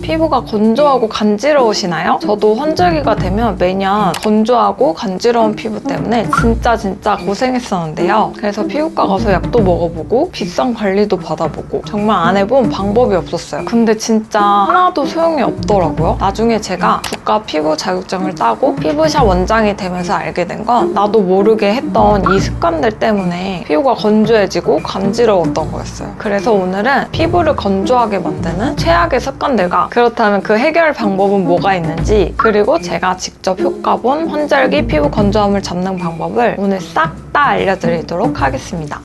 피부가 건조하고 간지러우시나요? 저도 환절기가 되면 매년 건조하고 간지러운 피부 때문에 진짜 고생했었는데요. 그래서 피부과 가서 약도 먹어보고 비싼 관리도 받아보고 정말 안 해본 방법이 없었어요. 근데 진짜 하나도 소용이 없더라고요. 나중에 제가 국가 피부 자격증을 따고 피부샵 원장이 되면서 알게 된 건 나도 모르게 했던 이 습관들 때문에 피부가 건조해지고 간지러웠던 거였어요. 그래서 오늘은 피부를 건조하게 만드는 최악의 습관들과 그렇다면 그 해결 방법은 뭐가 있는지, 그리고 제가 직접 효과 본 환절기 피부 건조함을 잡는 방법을 오늘 싹 다 알려드리도록 하겠습니다.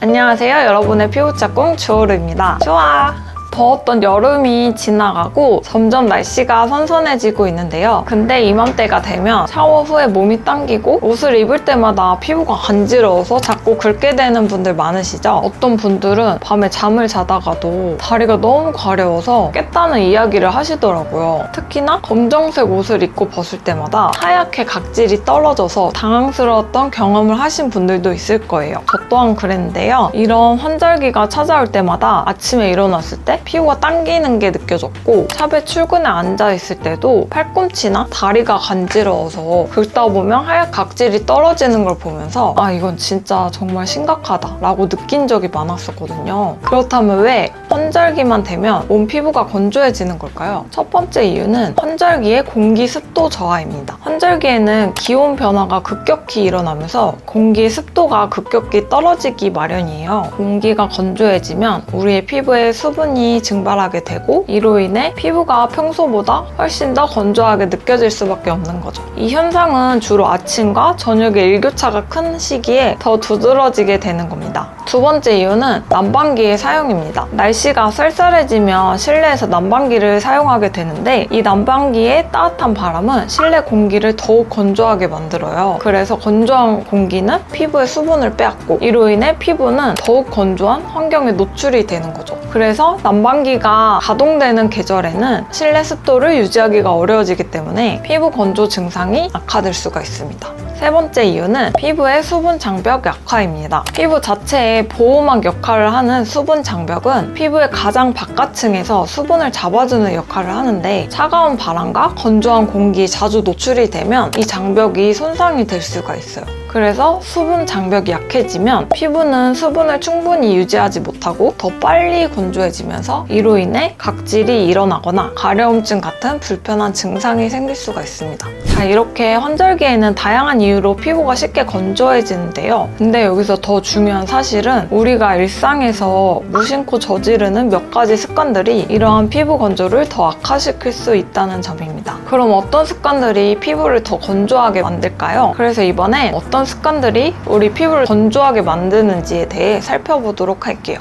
안녕하세요. 여러분의 피부 짝꿍 주호르입니다. 좋아! 더웠던 여름이 지나가고 점점 날씨가 선선해지고 있는데요. 근데 이맘때가 되면 샤워 후에 몸이 당기고 옷을 입을 때마다 피부가 간지러워서 자꾸 긁게 되는 분들 많으시죠? 어떤 분들은 밤에 잠을 자다가도 다리가 너무 가려워서 깼다는 이야기를 하시더라고요. 특히나 검정색 옷을 입고 벗을 때마다 하얗게 각질이 떨어져서 당황스러웠던 경험을 하신 분들도 있을 거예요. 저 또한 그랬는데요. 이런 환절기가 찾아올 때마다 아침에 일어났을 때 피부가 당기는 게 느껴졌고, 샵에 출근에 앉아있을 때도 팔꿈치나 다리가 간지러워서 긁다 보면 하얀 각질이 떨어지는 걸 보면서 아, 이건 진짜 정말 심각하다 라고 느낀 적이 많았었거든요. 그렇다면 왜 환절기만 되면 몸 피부가 건조해지는 걸까요? 첫 번째 이유는 환절기의 공기 습도 저하입니다. 환절기에는 기온 변화가 급격히 일어나면서 공기 습도가 급격히 떨어지기 마련이에요. 공기가 건조해지면 우리의 피부에 수분이 증발하게 되고, 이로 인해 피부가 평소보다 훨씬 더 건조하게 느껴질 수밖에 없는 거죠. 이 현상은 주로 아침과 저녁에 일교차가 큰 시기에 더 두드러지게 되는 겁니다. 두 번째 이유는 난방기의 사용입니다. 날씨가 쌀쌀해지면 실내에서 난방기를 사용하게 되는데, 이 난방기의 따뜻한 바람은 실내 공기를 더욱 건조하게 만들어요. 그래서 건조한 공기는 피부에 수분을 빼앗고, 이로 인해 피부는 더욱 건조한 환경에 노출이 되는 거죠. 그래서 난방기가 가동되는 계절에는 실내 습도를 유지하기가 어려워지기 때문에 피부 건조 증상이 악화될 수가 있습니다. 세 번째 이유는 피부의 수분 장벽 약화입니다. 피부 자체에 보호막 역할을 하는 수분 장벽은 피부의 가장 바깥층에서 수분을 잡아주는 역할을 하는데, 차가운 바람과 건조한 공기에 자주 노출이 되면 이 장벽이 손상이 될 수가 있어요. 그래서 수분 장벽이 약해지면 피부는 수분을 충분히 유지하지 못하고 더 빨리 건조해지면서 이로 인해 각질이 일어나거나 가려움증 같은 불편한 증상이 생길 수가 있습니다. 자, 이렇게 환절기에는 다양한 이유로 피부가 쉽게 건조해지는데요. 근데 여기서 더 중요한 사실은 우리가 일상에서 무심코 저지르는 몇 가지 습관들이 이러한 피부 건조를 더 악화시킬 수 있다는 점입니다. 그럼 어떤 습관들이 피부를 더 건조하게 만들까요? 그래서 이번에 어떤 습관들이 우리 피부를 건조하게 만드는지에 대해 살펴보도록 할게요.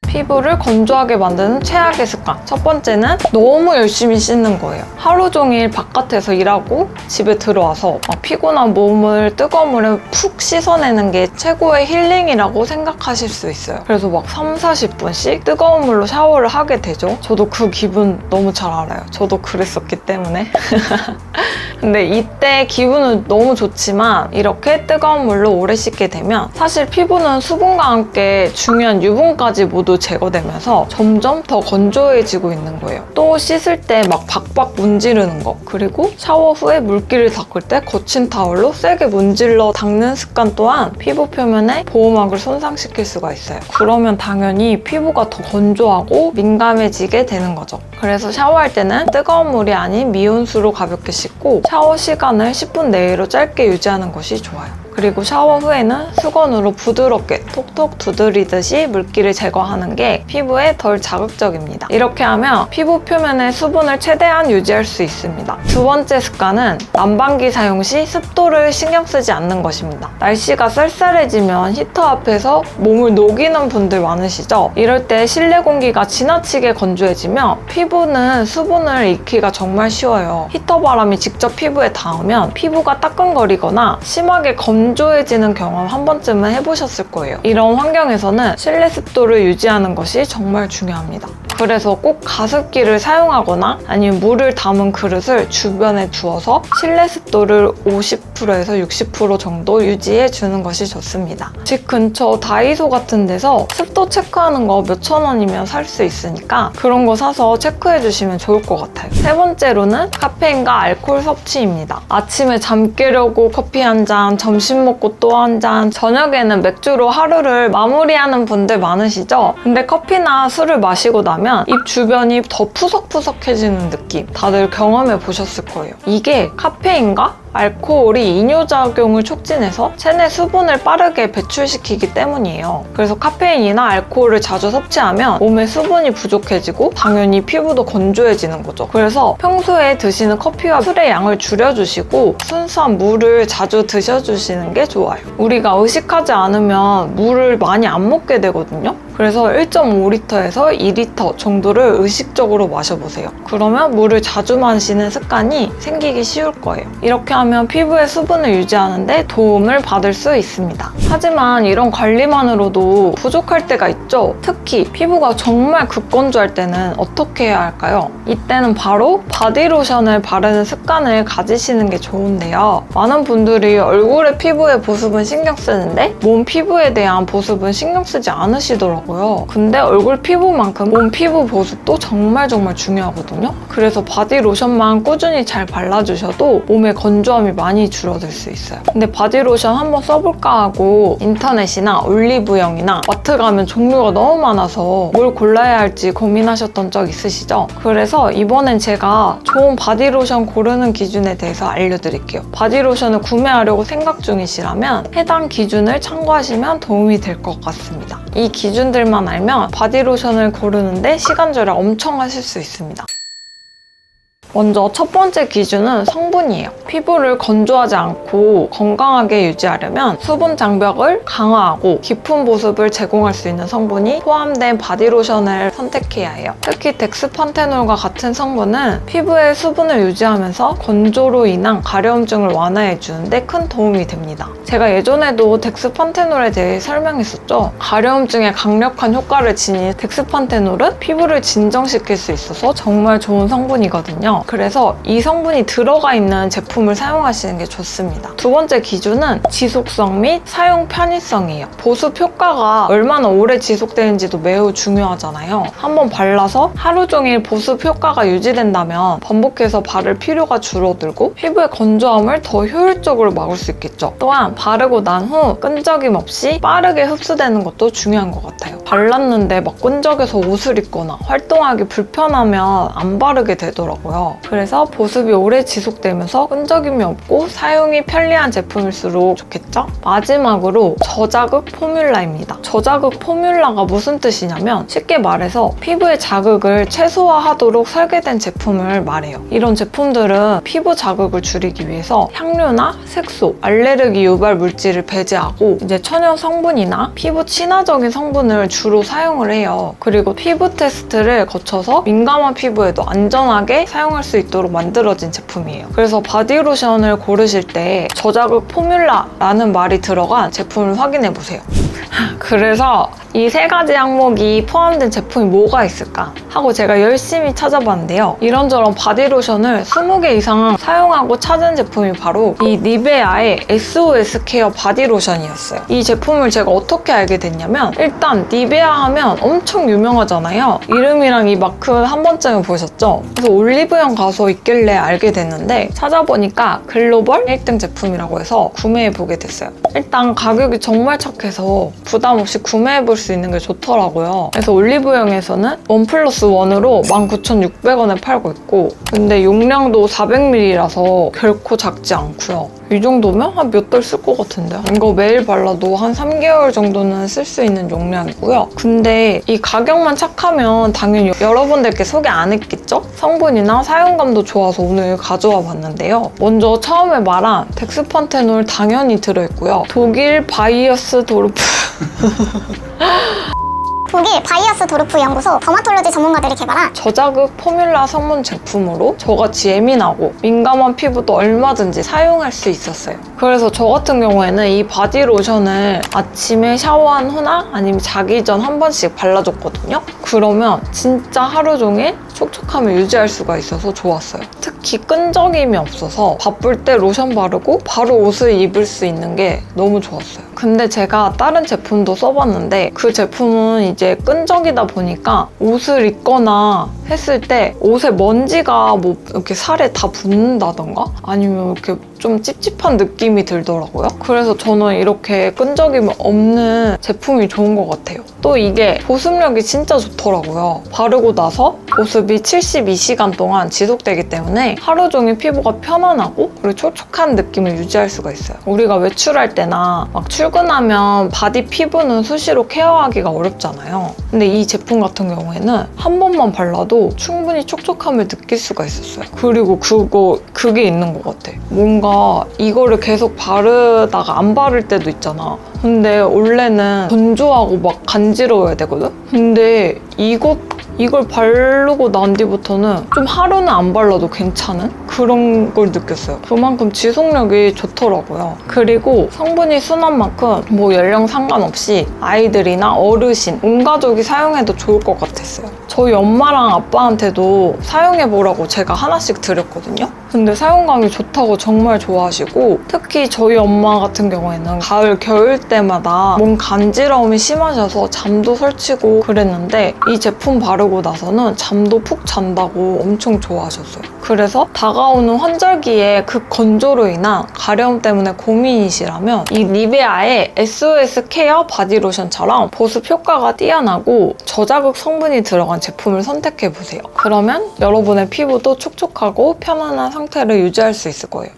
피부를 건조하게 만드는 최악의 습관. 첫 번째는 너무 열심히 씻는 거예요. 하루 종일 바깥에서 일하고 집에 들어와서 피곤한 몸을 뜨거운 물에 푹 씻어내는 게 최고의 힐링이라고 생각하실 수 있어요. 그래서 막 30-40분씩 뜨거운 물로 샤워를 하게 되죠. 저도 그 기분 너무 잘 알아요. 저도 그랬었기 때문에. 근데 이때 기분은 너무 좋지만 이렇게 뜨거운 물로 오래 씻게 되면 사실 피부는 수분과 함께 중요한 유분까지 모두 제거되면서 점점 더 건조해지고 있는 거예요. 또 씻을 때 막 박박 문지르는 거, 그리고 샤워 후에 물기를 닦을 때 거친 타월로 세게 문질러 닦는 습관 또한 피부 표면의 보호막을 손상시킬 수가 있어요. 그러면 당연히 피부가 더 건조하고 민감해지게 되는 거죠. 그래서 샤워할 때는 뜨거운 물이 아닌 미온수로 가볍게 씻고 샤워 시간을 10분 내외로 짧게 유지하는 것이 좋아요. 그리고 샤워 후에는 수건으로 부드럽게 톡톡 두드리듯이 물기를 제거하는 게 피부에 덜 자극적입니다. 이렇게 하면 피부 표면의 수분을 최대한 유지할 수 있습니다. 두 번째 습관은 난방기 사용 시 습도를 신경 쓰지 않는 것입니다. 날씨가 쌀쌀해지면 히터 앞에서 몸을 녹이는 분들 많으시죠? 이럴 때 실내 공기가 지나치게 건조해지면 피부는 수분을 잃기가 정말 쉬워요. 히터 바람이 직접 피부에 닿으면 피부가 따끔거리거나 심하게 검 건조해지는 경험 한 번쯤은 해보셨을 거예요. 이런 환경에서는 실내 습도를 유지하는 것이 정말 중요합니다. 그래서 꼭 가습기를 사용하거나 아니면 물을 담은 그릇을 주변에 두어서 실내 습도를 50%에서 60% 정도 유지해 주는 것이 좋습니다. 집 근처 다이소 같은 데서 습도 체크하는 거 몇천 원이면 살 수 있으니까 그런 거 사서 체크해 주시면 좋을 것 같아요. 세 번째로는 카페인과 알코올 섭취입니다. 아침에 잠 깨려고 커피 한 잔, 점심 먹고 또 한 잔, 저녁에는 맥주로 하루를 마무리하는 분들 많으시죠? 근데 커피나 술을 마시고 나면 입 주변이 더 푸석푸석해지는 느낌 다들 경험해 보셨을 거예요. 이게 카페인과 알코올이 이뇨작용을 촉진해서 체내 수분을 빠르게 배출시키기 때문이에요. 그래서 카페인이나 알코올을 자주 섭취하면 몸에 수분이 부족해지고 당연히 피부도 건조해지는 거죠. 그래서 평소에 드시는 커피와 술의 양을 줄여주시고 순수한 물을 자주 드셔주시는 게 좋아요. 우리가 의식하지 않으면 물을 많이 안 먹게 되거든요. 그래서 1.5리터에서 2리터 정도를 의식적으로 마셔보세요. 그러면 물을 자주 마시는 습관이 생기기 쉬울 거예요. 이렇게 하면 피부의 수분을 유지하는데 도움을 받을 수 있습니다. 하지만 이런 관리만으로도 부족할 때가 있죠. 특히 피부가 정말 극건조할 때는 어떻게 해야 할까요? 이때는 바로 바디로션을 바르는 습관을 가지시는 게 좋은데요. 많은 분들이 얼굴의 피부의 보습은 신경 쓰는데 몸 피부에 대한 보습은 신경 쓰지 않으시더라고요. 근데 얼굴 피부만큼 몸 피부 보습도 정말 중요하거든요. 그래서 바디로션만 꾸준히 잘 발라주셔도 몸의 건조함이 많이 줄어들 수 있어요. 근데 바디로션 한번 써볼까 하고 인터넷이나 올리브영이나 마트 가면 종류가 너무 많아서 뭘 골라야 할지 고민하셨던 적 있으시죠? 그래서 이번엔 제가 좋은 바디로션 고르는 기준에 대해서 알려드릴게요. 바디로션을 구매하려고 생각 중이시라면 해당 기준을 참고하시면 도움이 될 것 같습니다. 이 기준들만 알면 바디로션을 고르는데 시간 절약 엄청 하실 수 있습니다. 먼저 첫 번째 기준은 성분이에요. 피부를 건조하지 않고 건강하게 유지하려면 수분 장벽을 강화하고 깊은 보습을 제공할 수 있는 성분이 포함된 바디로션을 선택해야 해요. 특히 덱스판테놀과 같은 성분은 피부의 수분을 유지하면서 건조로 인한 가려움증을 완화해주는데 큰 도움이 됩니다. 제가 예전에도 덱스판테놀에 대해 설명했었죠. 가려움증에 강력한 효과를 지닌 덱스판테놀은 피부를 진정시킬 수 있어서 정말 좋은 성분이거든요. 그래서 이 성분이 들어가 있는 제품을 사용하시는 게 좋습니다. 두 번째 기준은 지속성 및 사용 편의성이에요. 보습 효과가 얼마나 오래 지속되는지도 매우 중요하잖아요. 한번 발라서 하루 종일 보습 효과가 유지된다면 반복해서 바를 필요가 줄어들고 피부의 건조함을 더 효율적으로 막을 수 있겠죠. 또한 바르고 난 후 끈적임 없이 빠르게 흡수되는 것도 중요한 것 같아요. 발랐는데 막 끈적여서 옷을 입거나 활동하기 불편하면 안 바르게 되더라고요. 그래서 보습이 오래 지속되면서 끈적임이 없고 사용이 편리한 제품일수록 좋겠죠? 마지막으로 저자극 포뮬라입니다. 저자극 포뮬라가 무슨 뜻이냐면 쉽게 말해서 피부의 자극을 최소화하도록 설계된 제품을 말해요. 이런 제품들은 피부 자극을 줄이기 위해서 향료나 색소, 알레르기 유발 물질을 배제하고 이제 천연 성분이나 피부 친화적인 성분을 주로 사용을 해요. 그리고 피부 테스트를 거쳐서 민감한 피부에도 안전하게 사용할 수 있도록 만들어진 제품이에요. 그래서 바디로션을 고르실 때 저자극 포뮬라라는 말이 들어간 제품을 확인해보세요. 그래서 이 세 가지 항목이 포함된 제품이 뭐가 있을까 하고 제가 열심히 찾아봤는데요. 이런저런 바디로션을 20개 이상 사용하고 찾은 제품이 바로 이 니베아의 SOS 케어 바디로션이었어요. 이 제품을 제가 어떻게 알게 됐냐면 일단 니베아 하면 엄청 유명하잖아요. 이름이랑 이 마크 한 번쯤은 보셨죠? 그래서 올리브영 가서 있길래 알게 됐는데 찾아보니까 글로벌 1등 제품이라고 해서 구매해보게 됐어요. 일단 가격이 정말 착해서 부담 없이 구매해볼 수 있는 게 좋더라고요. 그래서 올리브영에서는 1+1으로 19,600원에 팔고 있고 근데 용량도 400ml라서 결코 작지 않고요. 이 정도면 한 몇 달 쓸 것 같은데 이거 매일 발라도 한 3개월 정도는 쓸 수 있는 용량이고요. 근데 이 가격만 착하면 당연히 여러분들께 소개 안 했겠죠? 성분이나 사용감도 좋아서 오늘 가져와 봤는데요. 먼저 처음에 말한 덱스판테놀 당연히 들어있고요. 독일 바이어스 도르프 독일 바이어스 도르프 연구소 더마톨로지 전문가들이 개발한 저자극 포뮬라 성분 제품으로 저같이 예민하고 민감한 피부도 얼마든지 사용할 수 있었어요. 그래서 저 같은 경우에는 이 바디로션을 아침에 샤워한 후나 아니면 자기 전 한 번씩 발라줬거든요. 그러면 진짜 하루 종일 촉촉함을 유지할 수가 있어서 좋았어요. 특히 끈적임이 없어서 바쁠 때 로션 바르고 바로 옷을 입을 수 있는 게 너무 좋았어요. 근데 제가 다른 제품도 써봤는데 그 제품은 이제 끈적이다 보니까 옷을 입거나 했을 때 옷에 먼지가 뭐 이렇게 살에 다 붙는다던가 아니면 이렇게 좀 찝찝한 느낌이 들더라고요. 그래서 저는 이렇게 끈적임이 없는 제품이 좋은 것 같아요. 또 이게 보습력이 진짜 좋더라고요. 바르고 나서 보습이 72시간 동안 지속되기 때문에 하루 종일 피부가 편안하고 그리고 촉촉한 느낌을 유지할 수가 있어요. 우리가 외출할 때나 막 출근하면 바디 피부는 수시로 케어하기가 어렵잖아요. 근데 이 제품 같은 경우에는 한 번만 발라도 충분히 촉촉함을 느낄 수가 있었어요. 그리고 그게 있는 것 같아. 뭔가 이거를 계속 바르다가 안 바를 때도 있잖아. 근데 원래는 건조하고 막 간지러워야 되거든? 근데 이걸 바르고 난 뒤부터는 좀 하루는 안 발라도 괜찮은 그런 걸 느꼈어요. 그만큼 지속력이 좋더라고요. 그리고 성분이 순한 만큼 뭐 연령 상관없이 아이들이나 어르신, 온 가족이 사용해도 좋을 것 같았어요. 저희 엄마랑 아빠한테도 사용해보라고 제가 하나씩 드렸거든요. 근데 사용감이 좋다고 정말 좋아하시고 특히 저희 엄마 같은 경우에는 가을, 겨울 때마다 몸 간지러움이 심하셔서 잠도 설치고 그랬는데 이 제품 바르고 나서는 잠도 푹 잔다고 엄청 좋아하셨어요. 그래서 다가오는 환절기에 극건조로 인한 가려움 때문에 고민이시라면 이 니베아의 SOS 케어 바디로션처럼 보습 효과가 뛰어나고 저자극 성분이 들어간 제품을 선택해보세요. 그러면 여러분의 피부도 촉촉하고 편안한 상태를 유지할 수 있을 거예요.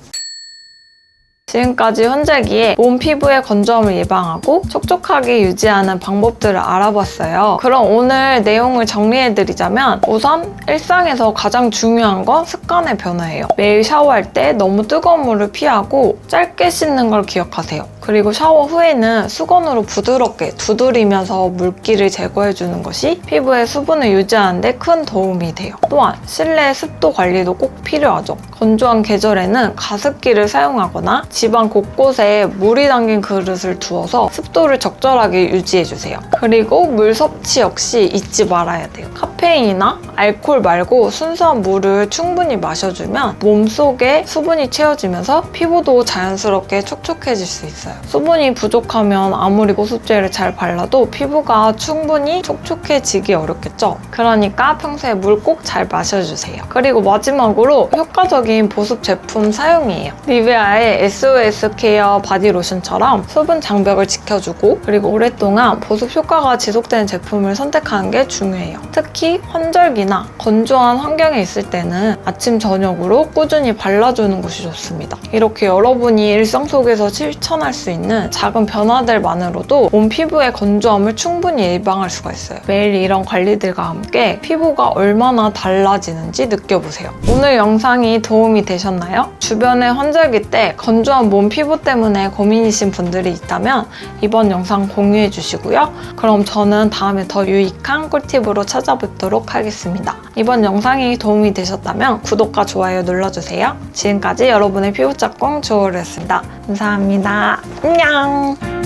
지금까지 환절기에 몸 피부의 건조함을 예방하고 촉촉하게 유지하는 방법들을 알아봤어요. 그럼 오늘 내용을 정리해드리자면 우선 일상에서 가장 중요한 건 습관의 변화예요. 매일 샤워할 때 너무 뜨거운 물을 피하고 짧게 씻는 걸 기억하세요. 그리고 샤워 후에는 수건으로 부드럽게 두드리면서 물기를 제거해주는 것이 피부의 수분을 유지하는 데 큰 도움이 돼요. 또한 실내 습도 관리도 꼭 필요하죠. 건조한 계절에는 가습기를 사용하거나 집안 곳곳에 물이 담긴 그릇을 두어서 습도를 적절하게 유지해주세요. 그리고 물 섭취 역시 잊지 말아야 돼요. 카페인이나 알코올 말고 순수한 물을 충분히 마셔주면 몸속에 수분이 채워지면서 피부도 자연스럽게 촉촉해질 수 있어요. 수분이 부족하면 아무리 보습제를 잘 발라도 피부가 충분히 촉촉해지기 어렵겠죠? 그러니까 평소에 물 꼭 잘 마셔주세요. 그리고 마지막으로 효과적인 보습 제품 사용이에요. 니베아의 SOS 케어 바디로션처럼 수분 장벽을 지켜주고 그리고 오랫동안 보습 효과가 지속되는 제품을 선택하는 게 중요해요. 특히 환절기나 건조한 환경에 있을 때는 아침, 저녁으로 꾸준히 발라주는 것이 좋습니다. 이렇게 여러분이 일상 속에서 실천할 수 있는 작은 변화들만으로도 몸 피부의 건조함을 충분히 예방할 수가 있어요. 매일 이런 관리들과 함께 피부가 얼마나 달라지는지 느껴보세요. 오늘 영상이 도움이 되셨나요? 주변에 환절기 때 건조한 몸 피부 때문에 고민이신 분들이 있다면 이번 영상 공유해 주시고요. 그럼 저는 다음에 더 유익한 꿀팁으로 찾아뵙도록 하겠습니다. 이번 영상이 도움이 되셨다면 구독과 좋아요 눌러주세요. 지금까지 여러분의 피부짝꿍 주호르였습니다. 감사합니다. 안녕!